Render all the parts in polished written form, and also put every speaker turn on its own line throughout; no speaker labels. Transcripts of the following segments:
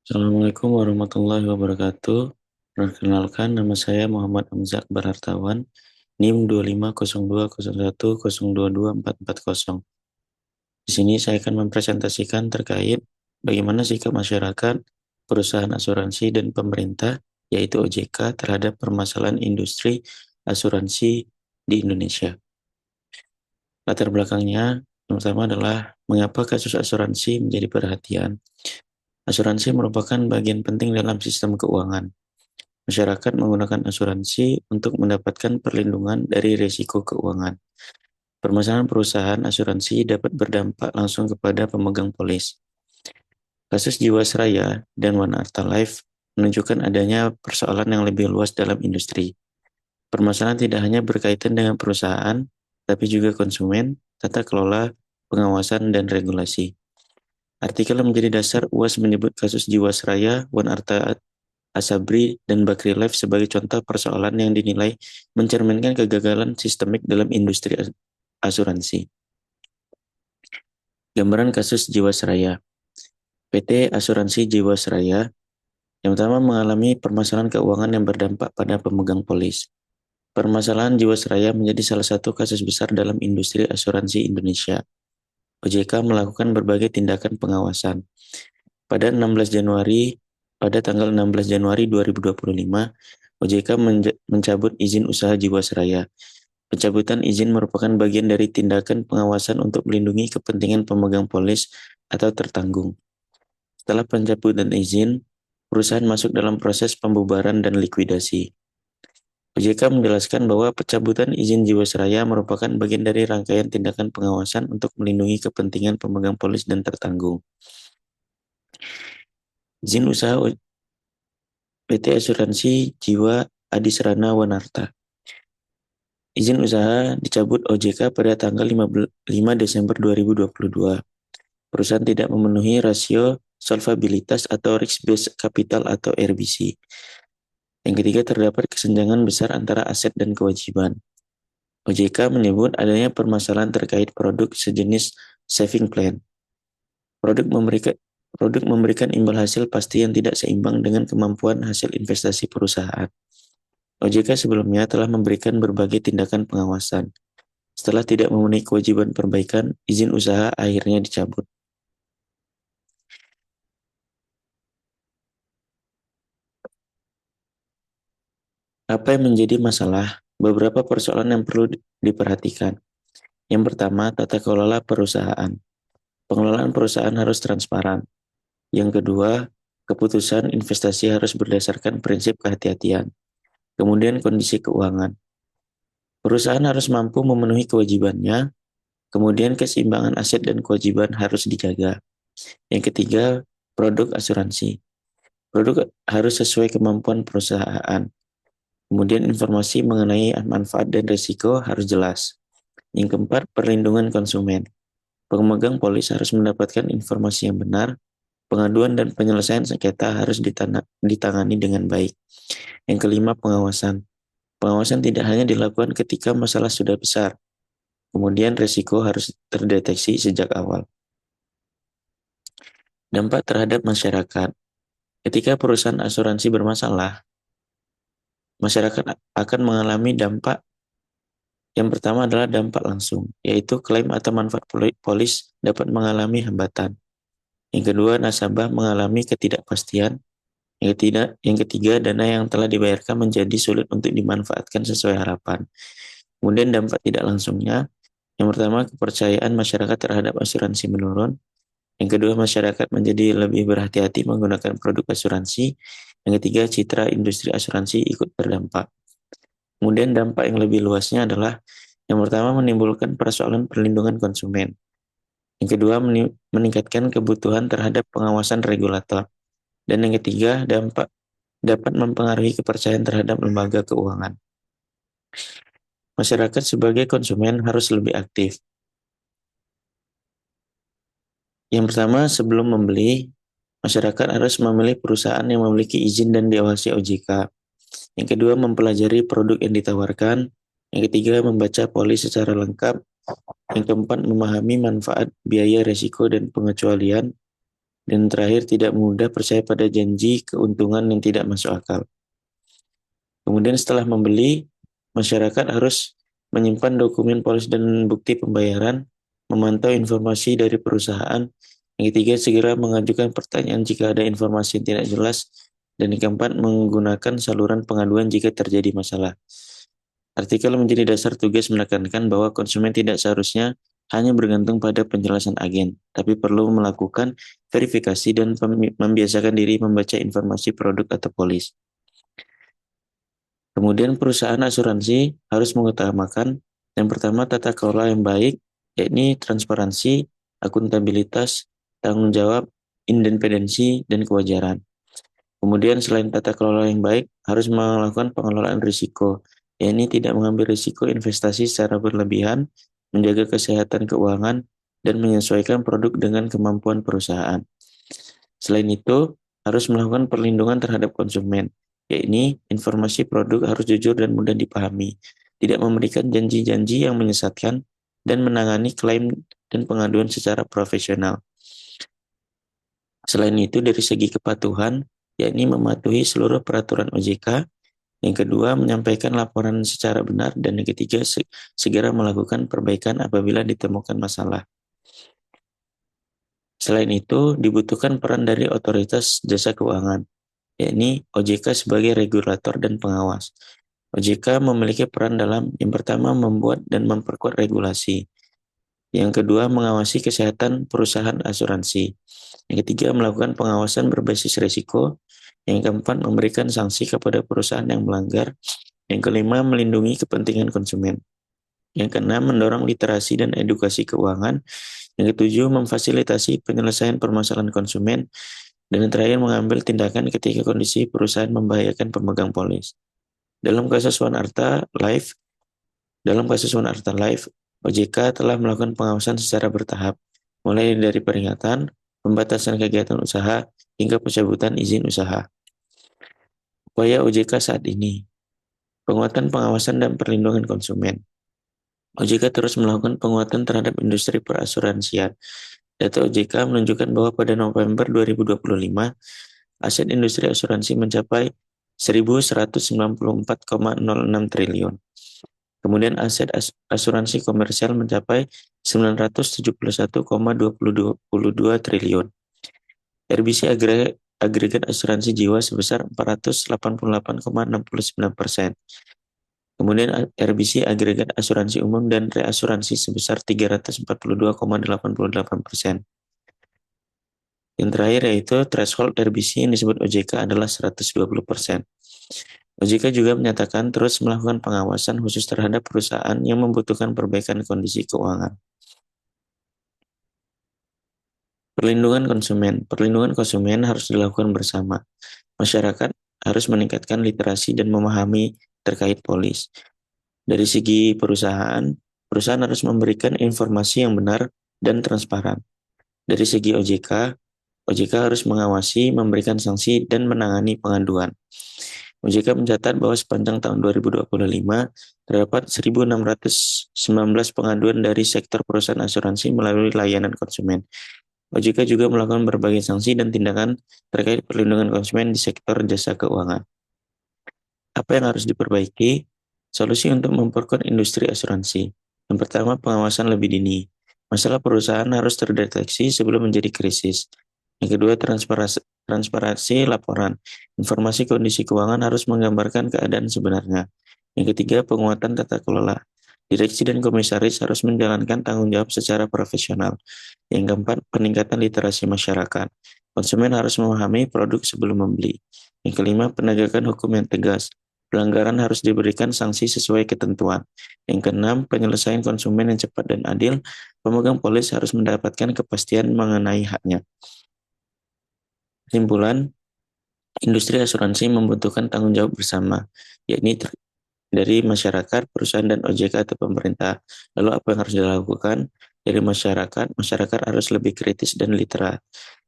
Assalamualaikum warahmatullahi wabarakatuh. Perkenalkan, nama saya Muhammad Hamzah Barhartawan, NIM 250201022440. Di sini saya akan mempresentasikan terkait bagaimana sikap masyarakat, perusahaan asuransi, dan pemerintah, yaitu OJK, terhadap permasalahan industri asuransi di Indonesia. Latar belakangnya, yang pertama adalah mengapa kasus asuransi menjadi perhatian. Asuransi merupakan bagian penting dalam sistem keuangan. Masyarakat menggunakan asuransi untuk mendapatkan perlindungan dari risiko keuangan. Permasalahan perusahaan asuransi dapat berdampak langsung kepada pemegang polis. Kasus Jiwasraya dan One Arta Life menunjukkan adanya persoalan yang lebih luas dalam industri. Permasalahan tidak hanya berkaitan dengan perusahaan, tapi juga konsumen, tata kelola, pengawasan, dan regulasi. Artikel yang menjadi dasar UAS menyebut kasus Jiwasraya, One Arta Asabri, dan Bakri Life sebagai contoh persoalan yang dinilai mencerminkan kegagalan sistemik dalam industri asuransi. Gambaran kasus Jiwasraya. PT Asuransi Jiwasraya yang pertama mengalami permasalahan keuangan yang berdampak pada pemegang polis. Permasalahan Jiwasraya menjadi salah satu kasus besar dalam industri asuransi Indonesia. OJK melakukan berbagai tindakan pengawasan. Pada 16 Januari Pada tanggal 16 Januari 2025, OJK mencabut izin usaha Jiwasraya. Pencabutan izin merupakan bagian dari tindakan pengawasan untuk melindungi kepentingan pemegang polis atau tertanggung. Setelah pencabutan izin, perusahaan masuk dalam proses pembubaran dan likuidasi. OJK menjelaskan bahwa pencabutan izin Jiwasraya merupakan bagian dari rangkaian tindakan pengawasan untuk melindungi kepentingan pemegang polis dan tertanggung. Izin usaha PT Asuransi Jiwa Adisrana Wanarta. Izin usaha dicabut OJK pada tanggal 5 Desember 2022. Perusahaan tidak memenuhi rasio solvabilitas atau risk based capital atau RBC. Yang ketiga, terdapat kesenjangan besar antara aset dan kewajiban. OJK menyebut adanya permasalahan terkait produk sejenis saving plan. Produk memberikan imbal hasil pasti yang tidak seimbang dengan kemampuan hasil investasi perusahaan. OJK sebelumnya telah memberikan berbagai tindakan pengawasan. Setelah tidak memenuhi kewajiban perbaikan, izin usaha akhirnya dicabut. Apa yang menjadi masalah? Beberapa persoalan yang perlu diperhatikan. Yang pertama, tata kelola perusahaan. Pengelolaan perusahaan harus transparan. Yang kedua, keputusan investasi harus berdasarkan prinsip kehati-hatian. Kemudian kondisi keuangan. Perusahaan harus mampu memenuhi kewajibannya. Kemudian keseimbangan aset dan kewajiban harus dijaga. Yang ketiga, produk asuransi. Produk harus sesuai kemampuan perusahaan. Kemudian informasi mengenai manfaat dan risiko harus jelas. Yang keempat, perlindungan konsumen. Pemegang polis harus mendapatkan informasi yang benar. Pengaduan dan penyelesaian sengketa harus ditangani dengan baik. Yang kelima, pengawasan. Pengawasan tidak hanya dilakukan ketika masalah sudah besar. Kemudian risiko harus terdeteksi sejak awal. Dampak terhadap masyarakat. Ketika perusahaan asuransi bermasalah, masyarakat akan mengalami dampak. Yang pertama adalah dampak langsung, yaitu klaim atau manfaat polis dapat mengalami hambatan. Yang kedua, nasabah mengalami ketidakpastian. Yang ketiga, dana yang telah dibayarkan menjadi sulit untuk dimanfaatkan sesuai harapan. Kemudian dampak tidak langsungnya, yang pertama, kepercayaan masyarakat terhadap asuransi menurun. Yang kedua, masyarakat menjadi lebih berhati-hati menggunakan produk asuransi. Yang ketiga, citra industri asuransi ikut terdampak. Kemudian dampak yang lebih luasnya adalah yang pertama menimbulkan persoalan perlindungan konsumen. Yang kedua meningkatkan kebutuhan terhadap pengawasan regulator. Dan yang ketiga dampak dapat mempengaruhi kepercayaan terhadap lembaga keuangan. Masyarakat sebagai konsumen harus lebih aktif. Yang pertama, sebelum membeli, masyarakat harus memilih perusahaan yang memiliki izin dan diawasi OJK. Yang kedua, mempelajari produk yang ditawarkan. Yang ketiga, membaca polis secara lengkap. Yang keempat, memahami manfaat, biaya, resiko, dan pengecualian. Dan terakhir, tidak mudah percaya pada janji keuntungan yang tidak masuk akal. Kemudian setelah membeli, masyarakat harus menyimpan dokumen polis dan bukti pembayaran, memantau informasi dari perusahaan. Yang ketiga, segera mengajukan pertanyaan jika ada informasi yang tidak jelas. Dan yang keempat, menggunakan saluran pengaduan jika terjadi masalah. Artikel menjadi dasar tugas menekankan bahwa konsumen tidak seharusnya hanya bergantung pada penjelasan agen, tapi perlu melakukan verifikasi dan membiasakan diri membaca informasi produk atau polis. Kemudian perusahaan asuransi harus mengutamakan yang pertama tata kelola yang baik, yakni transparansi, akuntabilitas, tanggung jawab, independensi, dan kewajaran. Kemudian selain tata kelola yang baik, harus melakukan pengelolaan risiko, yakni tidak mengambil risiko investasi secara berlebihan, menjaga kesehatan keuangan, dan menyesuaikan produk dengan kemampuan perusahaan. Selain itu, harus melakukan perlindungan terhadap konsumen, yakni informasi produk harus jujur dan mudah dipahami, tidak memberikan janji-janji yang menyesatkan, dan menangani klaim dan pengaduan secara profesional. Selain itu, dari segi kepatuhan, yakni mematuhi seluruh peraturan OJK. Yang kedua, menyampaikan laporan secara benar. Dan yang ketiga, segera melakukan perbaikan apabila ditemukan masalah. Selain itu, dibutuhkan peran dari otoritas jasa keuangan, yakni OJK sebagai regulator dan pengawas. OJK memiliki peran dalam yang pertama membuat dan memperkuat regulasi. Yang kedua, mengawasi kesehatan perusahaan asuransi. Yang ketiga, melakukan pengawasan berbasis risiko. Yang keempat, memberikan sanksi kepada perusahaan yang melanggar. Yang kelima, melindungi kepentingan konsumen. Yang keenam, mendorong literasi dan edukasi keuangan. Yang ketujuh, memfasilitasi penyelesaian permasalahan konsumen. Dan yang terakhir, mengambil tindakan ketika kondisi perusahaan membahayakan pemegang polis. Dalam kasus One Arta Life, OJK telah melakukan pengawasan secara bertahap, mulai dari peringatan, pembatasan kegiatan usaha, hingga pencabutan izin usaha. Upaya OJK saat ini, penguatan pengawasan dan perlindungan konsumen. OJK terus melakukan penguatan terhadap industri perasuransian. Data OJK menunjukkan bahwa pada November 2025, aset industri asuransi mencapai 1.194,06 triliun. Kemudian aset asuransi komersial mencapai 971,22 triliun. RBC agregat asuransi jiwa sebesar 488,69%. Kemudian RBC agregat asuransi umum dan reasuransi sebesar 342,88%. Yang terakhir yaitu threshold RBC yang disebut OJK adalah 120%. OJK juga menyatakan terus melakukan pengawasan khusus terhadap perusahaan yang membutuhkan perbaikan kondisi keuangan. Perlindungan konsumen harus dilakukan bersama. Masyarakat harus meningkatkan literasi dan memahami terkait polis. Dari segi perusahaan harus memberikan informasi yang benar dan transparan. Dari segi OJK harus mengawasi, memberikan sanksi, dan menangani pengaduan. OJK mencatat bahwa sepanjang tahun 2025, terdapat 1.619 pengaduan dari sektor perusahaan asuransi melalui layanan konsumen. OJK juga melakukan berbagai sanksi dan tindakan terkait perlindungan konsumen di sektor jasa keuangan. Apa yang harus diperbaiki? Solusi untuk memperkuat industri asuransi. Yang pertama, pengawasan lebih dini. Masalah perusahaan harus terdeteksi sebelum menjadi krisis. Yang kedua, transparansi laporan. Informasi kondisi keuangan harus menggambarkan keadaan sebenarnya. Yang ketiga, penguatan tata kelola. Direksi dan komisaris harus menjalankan tanggung jawab secara profesional. Yang keempat, peningkatan literasi masyarakat. Konsumen harus memahami produk sebelum membeli. Yang kelima, penegakan hukum yang tegas. Pelanggaran harus diberikan sanksi sesuai ketentuan. Yang keenam, penyelesaian konsumen yang cepat dan adil. Pemegang polis harus mendapatkan kepastian mengenai haknya. Kesimpulan, industri asuransi membutuhkan tanggung jawab bersama, yakni dari masyarakat, perusahaan, dan OJK atau pemerintah. Lalu apa yang harus dilakukan? Dari masyarakat harus lebih kritis dan literat.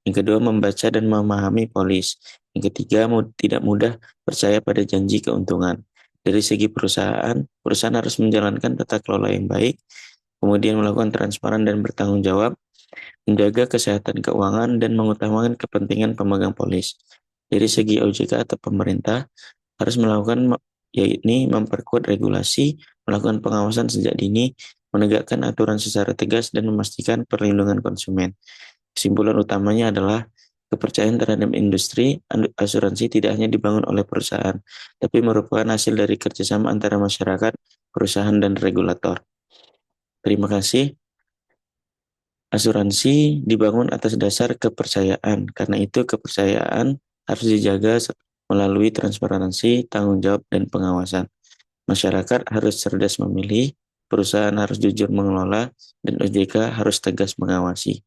Yang kedua, membaca dan memahami polis. Yang ketiga, tidak mudah percaya pada janji keuntungan. Dari segi perusahaan harus menjalankan tata kelola yang baik, kemudian melakukan transparan dan bertanggung jawab, menjaga kesehatan keuangan, dan mengutamakan kepentingan pemegang polis. Dari segi OJK atau pemerintah, harus melakukan yakni memperkuat regulasi, melakukan pengawasan sejak dini, menegakkan aturan secara tegas, dan memastikan perlindungan konsumen. Kesimpulan utamanya adalah kepercayaan terhadap industri asuransi tidak hanya dibangun oleh perusahaan, tapi merupakan hasil dari kerjasama antara masyarakat, perusahaan, dan regulator. Terima kasih. Asuransi dibangun atas dasar kepercayaan. Karena itu kepercayaan harus dijaga melalui transparansi, tanggung jawab, dan pengawasan. Masyarakat harus cerdas memilih, perusahaan harus jujur mengelola, dan OJK harus tegas mengawasi.